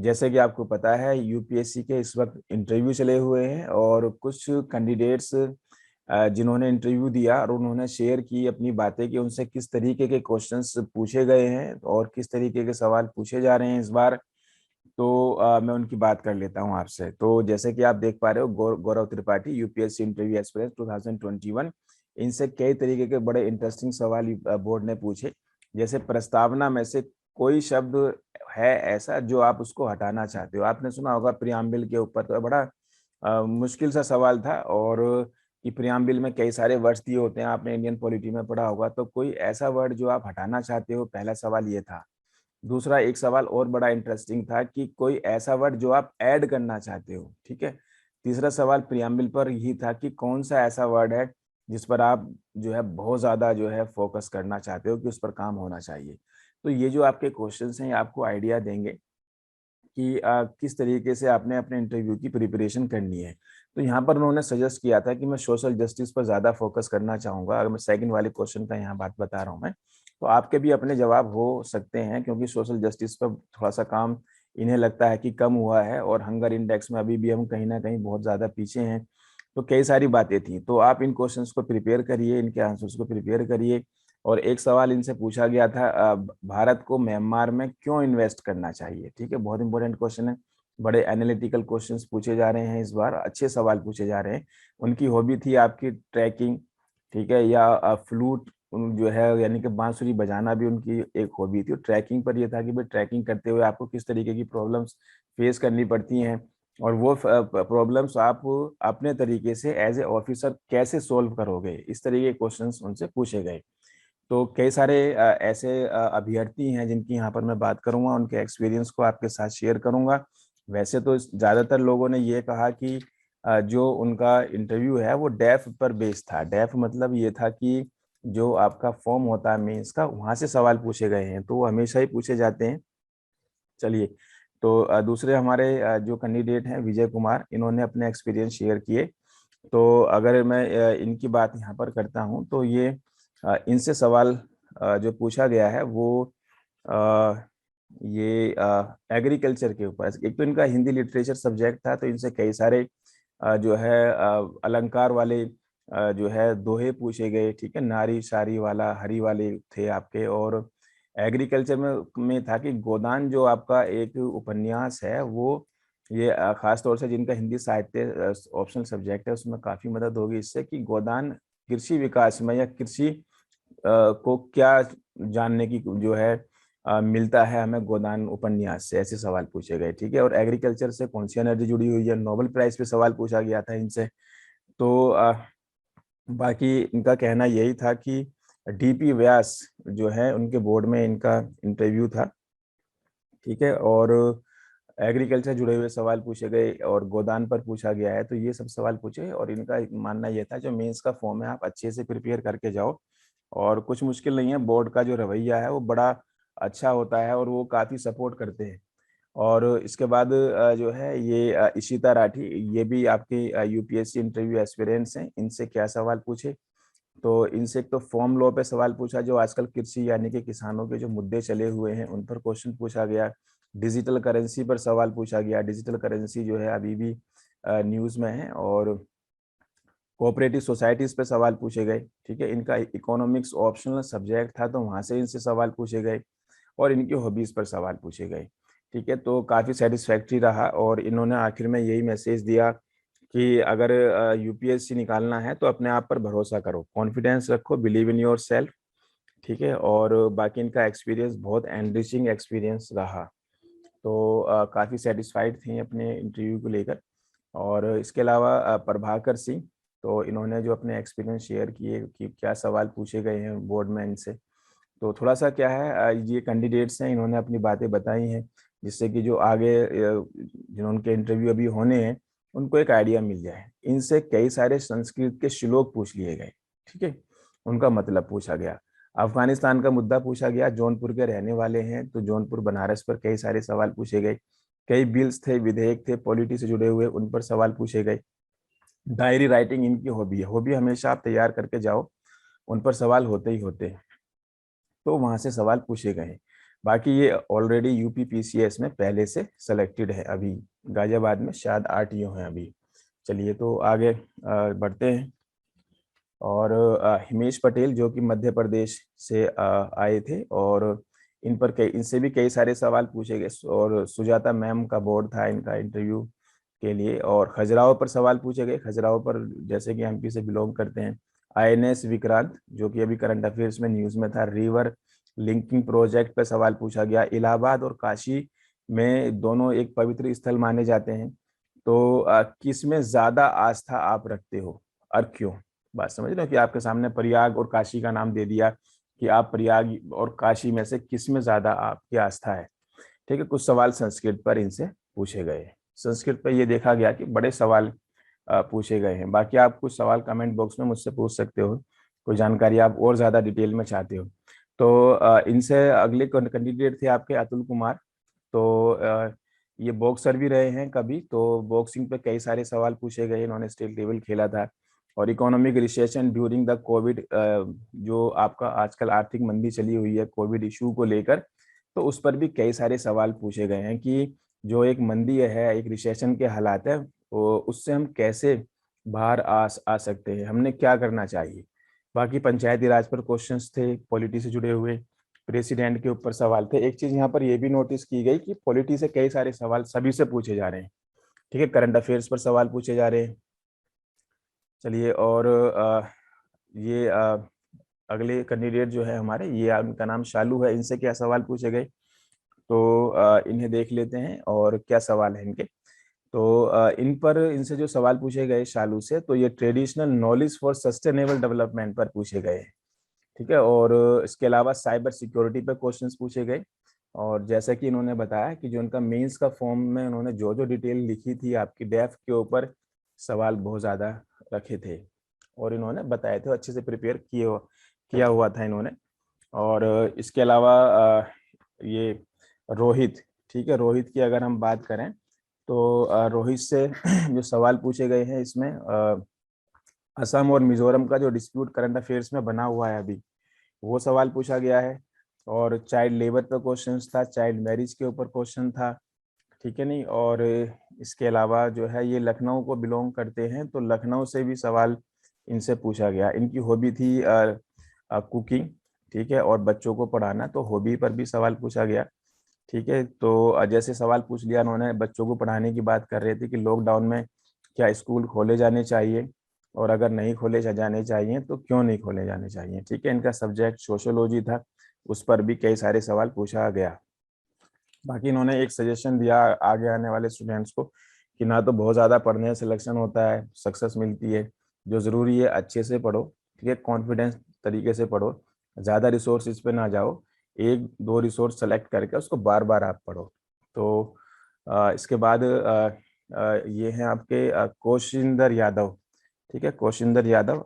जैसे कि आपको पता है यूपीएससी के इस वक्त इंटरव्यू चले हुए हैं और कुछ कैंडिडेट्स जिन्होंने इंटरव्यू दिया और उन्होंने शेयर की अपनी बातें कि उनसे किस तरीके के क्वेश्चंस पूछे गए हैं और किस तरीके के सवाल पूछे जा रहे हैं इस बार। तो मैं उनकी बात कर लेता हूं आपसे। तो जैसे कि आप देख पा रहे हो गौरव त्रिपाठी यूपीएससी इंटरव्यू एक्सपीरियंस 2021, इनसे कई तरीके के बड़े इंटरेस्टिंग सवाल बोर्ड ने पूछे। जैसे प्रस्तावना में से कोई शब्द है ऐसा जो आप उसको हटाना चाहते हो। आपने सुना होगा प्रियम्बल के ऊपर, तो बड़ा मुश्किल सा सवाल था। और कि प्रियम्बल में कई सारे वर्ड्स दिए होते हैं, आपने इंडियन पॉलिटी में पढ़ा होगा। तो कोई ऐसा वर्ड जो आप हटाना चाहते हो, पहला सवाल ये था। दूसरा एक सवाल और बड़ा इंटरेस्टिंग था कि कोई ऐसा वर्ड जो आप ऐड करना चाहते हो, ठीक है। तीसरा सवाल प्रियम्बल पर यही था कि कौन सा ऐसा वर्ड है जिस पर आप जो है बहुत ज्यादा जो है फोकस करना चाहते हो कि उस पर काम होना चाहिए। तो ये जो आपके क्वेश्चंस हैं ये आपको आइडिया देंगे कि किस तरीके से आपने अपने इंटरव्यू की प्रिपरेशन करनी है। तो यहाँ पर उन्होंने सजेस्ट किया था कि मैं सोशल जस्टिस पर ज़्यादा फोकस करना चाहूँगा। अगर मैं सेकंड वाले क्वेश्चन का यहाँ बात बता रहा हूँ मैं, तो आपके भी अपने जवाब हो सकते हैं, क्योंकि सोशल जस्टिस पर थोड़ा सा काम इन्हें लगता है कि कम हुआ है और हंगर इंडेक्स में अभी भी हम कहीं ना कहीं बहुत ज़्यादा पीछे हैं। तो कई सारी बातें थी। तो आप इन क्वेश्चंस को प्रिपेयर करिए, इनके आंसर्स को प्रिपेयर करिए। और एक सवाल इनसे पूछा गया था, भारत को म्यांमार में क्यों इन्वेस्ट करना चाहिए। ठीक है, बहुत इंपॉर्टेंट क्वेश्चन है। बड़े एनालिटिकल क्वेश्चंस पूछे जा रहे हैं इस बार, अच्छे सवाल पूछे जा रहे हैं। उनकी हॉबी थी आपकी ट्रैकिंग, ठीक है, या फ्लूट जो है यानी कि बांसुरी बजाना भी उनकी एक हॉबी थी। ट्रैकिंग पर यह था कि भाई ट्रैकिंग करते हुए आपको किस तरीके की प्रॉब्लम्स फेस करनी पड़ती हैं और वो प्रॉब्लम्स आप अपने तरीके से एज ए ऑफिसर कैसे सोल्व करोगे, इस तरीके के क्वेश्चंस उनसे पूछे गए। तो कई सारे ऐसे अभ्यर्थी हैं जिनकी यहाँ पर मैं बात करूंगा, उनके एक्सपीरियंस को आपके साथ शेयर करूंगा। वैसे तो ज़्यादातर लोगों ने ये कहा कि जो उनका इंटरव्यू है वो डेफ पर बेस्ड था। डेफ मतलब ये था कि जो आपका फॉर्म होता है मेंस का, वहाँ से सवाल पूछे गए हैं, तो वो हमेशा ही पूछे जाते हैं। चलिए, तो दूसरे हमारे जो कैंडिडेट हैं विजय कुमार, इन्होंने अपने एक्सपीरियंस शेयर किए। तो अगर मैं इनकी बात यहाँ पर करता हूँ तो ये इनसे सवाल जो पूछा गया है वो अ, ये एग्रीकल्चर के ऊपर। एक तो इनका हिंदी लिटरेचर सब्जेक्ट था, तो इनसे कई सारे जो है अलंकार वाले जो है दोहे पूछे गए। ठीक है, नारी शारी वाला हरी वाले थे आपके। और एग्रीकल्चर में था कि गोदान जो आपका एक उपन्यास है वो, ये खास तौर से जिनका हिंदी साहित्य ऑप्शनल सब्जेक्ट है उसमें काफी मदद होगी इससे कि गोदान कृषि विकास में या कृषि को क्या जानने की जो है मिलता है हमें गोदान उपन्यास से, ऐसे सवाल पूछे गए। ठीक है, और एग्रीकल्चर से कौन सी एनर्जी जुड़ी हुई है, नोबेल प्राइज पे सवाल पूछा गया था इनसे। तो बाकी इनका कहना यही था कि डीपी व्यास जो है उनके बोर्ड में इनका इंटरव्यू था। ठीक है, और एग्रीकल्चर जुड़े हुए सवाल पूछे गए और गोदान पर पूछा गया है। तो ये सब सवाल पूछे और इनका मानना यह था जो मेंस का फॉर्म है आप अच्छे से प्रिपेयर करके जाओ और कुछ मुश्किल नहीं है। बोर्ड का जो रवैया है वो बड़ा अच्छा होता है और वो काफ़ी सपोर्ट करते हैं। और इसके बाद जो है ये इशिता राठी, ये भी आपके यूपीएससी इंटरव्यू एस्पिरेंट्स हैं। इनसे क्या सवाल पूछे, तो इनसे एक तो फॉर्म लॉ पे सवाल पूछा, जो आजकल कृषि यानी कि किसानों के जो मुद्दे चले हुए हैं उन पर क्वेश्चन पूछा गया। डिजिटल करेंसी पर सवाल पूछा गया। डिजिटल करेंसी जो है अभी भी न्यूज़ में है। और कोऑपरेटिव सोसाइटीज पे सवाल पूछे गए। ठीक है, इनका इकोनॉमिक्स ऑप्शनल सब्जेक्ट था, तो वहाँ से इनसे सवाल पूछे गए और इनकी हॉबीज पर सवाल पूछे गए। ठीक है, तो काफ़ी सेटिस्फैक्ट्री रहा और इन्होंने आखिर में यही मैसेज दिया कि अगर यूपीएससी निकालना है तो अपने आप पर भरोसा करो, कॉन्फिडेंस रखो, बिलीव इन योर सेल्फ। ठीक है, और बाकी इनका एक्सपीरियंस बहुत एनरिचिंग एक्सपीरियंस रहा। तो काफ़ी सेटिस्फाइड थी अपने इंटरव्यू को लेकर। और इसके अलावा प्रभाकर सिंह, तो इन्होंने जो अपने एक्सपीरियंस शेयर किए कि क्या सवाल पूछे गए हैं बोर्ड में इनसे। तो थोड़ा सा क्या है, ये कैंडिडेट्स हैं, इन्होंने अपनी बातें बताई हैं जिससे कि जो आगे जिनके इंटरव्यू अभी होने हैं उनको एक आइडिया मिल जाए। इनसे कई सारे संस्कृत के श्लोक पूछ लिए गए। ठीक है, उनका मतलब पूछा गया। अफगानिस्तान का मुद्दा पूछा गया, जौनपुर के रहने वाले हैं तो जौनपुर बनारस पर कई सारे सवाल पूछे गए। कई बिल्स थे, विधेयक थे पॉलिटी से जुड़े हुए, उन पर सवाल पूछे गए। डायरी राइटिंग इनकी हॉबी है, हॉबी हमेशा आप तैयार करके जाओ, उन पर सवाल होते ही होते हैं। तो वहां से सवाल पूछे गए। बाकी ये ऑलरेडी यूपी पीसीएस में पहले से सेलेक्टेड है। अभी गाजियाबाद में शायद 8 ईओ हैं अभी। चलिए तो आगे बढ़ते हैं। और हिमेश पटेल जो कि मध्य प्रदेश से आए थे, और इनसे भी कई सारे सवाल पूछे गए, और सुजाता मैम का बोर्ड था इनका इंटरव्यू के लिए। और खजुराहो पर सवाल पूछे गए। खजुराहो पर जैसे कि एमपी से बिलोंग करते हैं। आईएनएस विक्रांत जो कि अभी करंट अफेयर्स में न्यूज में था, रिवर लिंकिंग प्रोजेक्ट पर सवाल पूछा गया। इलाहाबाद और काशी में दोनों एक पवित्र स्थल माने जाते हैं, तो किस में ज्यादा आस्था आप रखते हो और क्यों? बात समझ रहे हो कि आपके सामने प्रयाग और काशी का नाम दे दिया कि आप प्रयाग और काशी में से किस में ज्यादा आपकी आस्था है। ठीक है, कुछ सवाल संस्कृत पर इनसे पूछे गए। संस्कृत पर ये देखा गया कि बड़े सवाल पूछे गए हैं। बाकी आप कुछ सवाल कमेंट बॉक्स में मुझसे पूछ सकते हो, कोई जानकारी आप और ज्यादा डिटेल में चाहते हो तो। इनसे अगले कैंडिडेट थे आपके अतुल कुमार। तो ये बॉक्सर भी रहे हैं कभी, तो बॉक्सिंग पे कई सारे सवाल पूछे गए। इन्होंने स्टेट लेवल खेला था। और economic recession during the Covid, जो आपका आजकल आर्थिक मंदी चली हुई है कोविड इशू को लेकर, तो उस पर भी कई सारे सवाल पूछे गए हैं कि जो एक मंदी है, एक रिसेशन के हालात है, वो उससे हम कैसे बाहर आ सकते हैं, हमने क्या करना चाहिए। बाकी पंचायती राज पर क्वेश्चंस थे, पॉलिटी से जुड़े हुए। प्रेसिडेंट के ऊपर सवाल थे। एक चीज यहाँ पर यह भी नोटिस की गई कि पॉलिटी से कई सारे सवाल सभी से पूछे जा रहे हैं। ठीक है, करंट अफेयर्स पर सवाल पूछे जा रहे हैं। चलिए, और ये अगले कैंडिडेट जो है हमारे, ये उनका नाम शालू है। इनसे क्या सवाल पूछे गए तो इन्हें देख लेते हैं और क्या सवाल है इनके। तो इन पर इनसे जो सवाल पूछे गए शालू से, तो ये traditional knowledge for sustainable development पर पूछे गए हैं। ठीक है, और इसके अलावा साइबर सिक्योरिटी पर क्वेश्चंस पूछे गए। और जैसा कि इन्होंने बताया कि जो उनका मेंस का फॉर्म में उन्होंने जो जो डिटेल लिखी थी आपकी डेफ के ऊपर, सवाल बहुत ज़्यादा रखे थे और इन्होंने बताए थे, अच्छे से प्रिपेयर किया हुआ था इन्होंने। और इसके अलावा ये रोहित, ठीक है, रोहित की अगर हम बात करें तो रोहित से जो सवाल पूछे गए हैं इसमें, असम और मिजोरम का जो डिस्प्यूट करंट अफेयर्स में बना हुआ है अभी, वो सवाल पूछा गया है। और चाइल्ड लेबर पर क्वेश्चन था, चाइल्ड मैरिज के ऊपर क्वेश्चन था। ठीक है नहीं, और इसके अलावा जो है ये लखनऊ को बिलोंग करते हैं, तो लखनऊ से भी सवाल इनसे पूछा गया। इनकी हॉबी थी कुकिंग, ठीक है, और बच्चों को पढ़ाना, तो हॉबी पर भी सवाल पूछा गया। ठीक है, तो जैसे सवाल पूछ लिया उन्होंने, बच्चों को पढ़ाने की बात कर रहे थे कि लॉकडाउन में क्या स्कूल खोले जाने चाहिए, और अगर नहीं खोले जाने चाहिए तो क्यों नहीं खोले जाने चाहिए। ठीक है, इनका सब्जेक्ट सोशियोलॉजी था, उस पर भी कई सारे सवाल पूछा गया। बाकी इन्होंने एक सजेशन दिया आगे आने वाले स्टूडेंट्स को कि ना तो बहुत ज़्यादा पढ़ने से सिलेक्शन होता है, सक्सेस मिलती है, जो ज़रूरी है अच्छे से पढ़ो। ठीक है, कॉन्फिडेंस तरीके से पढ़ो, ज़्यादा रिसोर्स इस पे ना जाओ, एक दो रिसोर्स सेलेक्ट करके उसको बार बार आप पढ़ो। तो इसके बाद ये हैं आपके कौशिंदर यादव। ठीक है, कौशिंदर यादव।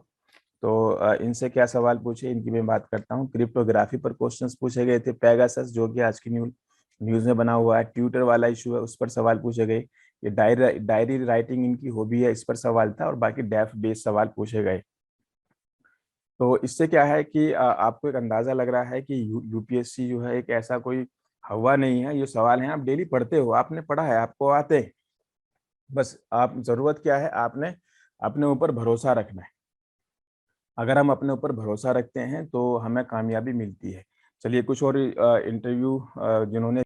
तो इनसे क्या सवाल पूछे, इनकी मैं बात करता हूँ। क्रिप्टोग्राफी पर क्वेश्चंस पूछे गए थे। पेगासस जो कि आज की न्यूज में बना हुआ है, ट्विटर वाला इशू है, उस पर सवाल पूछे गए। ये डायरी राइटिंग इनकी हॉबी है, इस पर सवाल था। और बाकी डेफ बेस्ड सवाल पूछे गए। तो इससे क्या है कि आपको एक अंदाजा लग रहा है कि यूपीएससी जो है एक ऐसा कोई हवा नहीं है। ये सवाल है, आप डेली पढ़ते हो, आपने पढ़ा है, आपको आते हैं। बस आप जरूरत क्या है, आपने अपने ऊपर भरोसा रखना है। अगर हम अपने ऊपर भरोसा रखते हैं तो हमें कामयाबी मिलती है। चलिए, कुछ और इंटरव्यू जिन्होंने